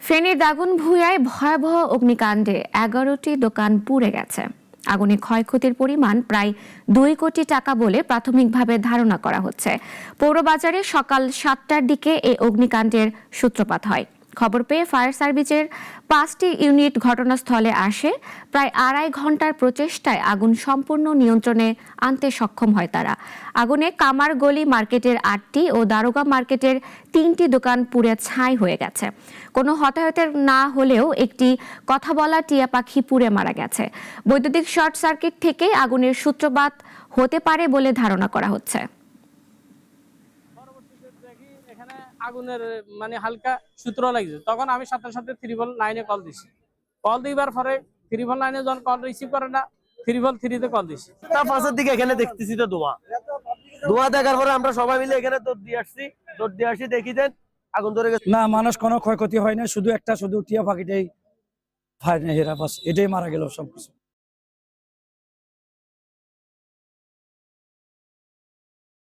ফেনীর দাগনভূঞায় ভয়াবহ অগ্নিকাণ্ডে 11টি দোকান পুড়ে গেছে। আগুনে ক্ষয়ক্ষতির পরিমাণ প্রায় 2 কোটি টাকা বলে প্রাথমিকভাবে ধারণা করা হচ্ছে। পৌরবাজারে সকাল 7টার দিকে এই অগ্নিকাণ্ডের সূত্রপাত হয়। খবর পেয়ে ফায়ার সার্ভিসের 5টি ইউনিট ঘটনাস্থলে আসে। প্রায় 2.5 ঘন্টার প্রচেষ্টায় আগুন সম্পূর্ণ নিয়ন্ত্রণে আনতে সক্ষম হয় তারা। আগুনে কামারগলি মার্কেটের 8টি ও দারোগা মার্কেটের 3টি দোকান পুড়ে ছাই হয়ে গেছে। কোনো হতাহতের না হলেও একটি কথা বলা টিয়া পাখি পুড়ে মারা গেছে। বৈদ্যুতিক শর্ট সার্কিট থেকেই আগুনের সূত্রপাত হতে পারে বলে ধারণা করা হচ্ছে। আগুনের হালকা সূত্র লাগছে, তখন আমি সাথে সাথে 999 কল দিছি। কল দিবার পরে 999 যখন কল রিসিভ করে না, 333 তে কল দিছি। তার পাশের দিকে এখানে দেখতেছি তো ধোঁয়া দেখার পরে আমরা সবাই মিলে এখানে দৌড় দিয়ে আসি দেখি দেন আগুন ধরে গেছে। না, মানুষ কোনো ক্ষয়ক্ষতি হয় না, শুধু টিয়া পাখিটাই ফায়ার হেরা বাস, এটাই মারা গেল সবকিছু।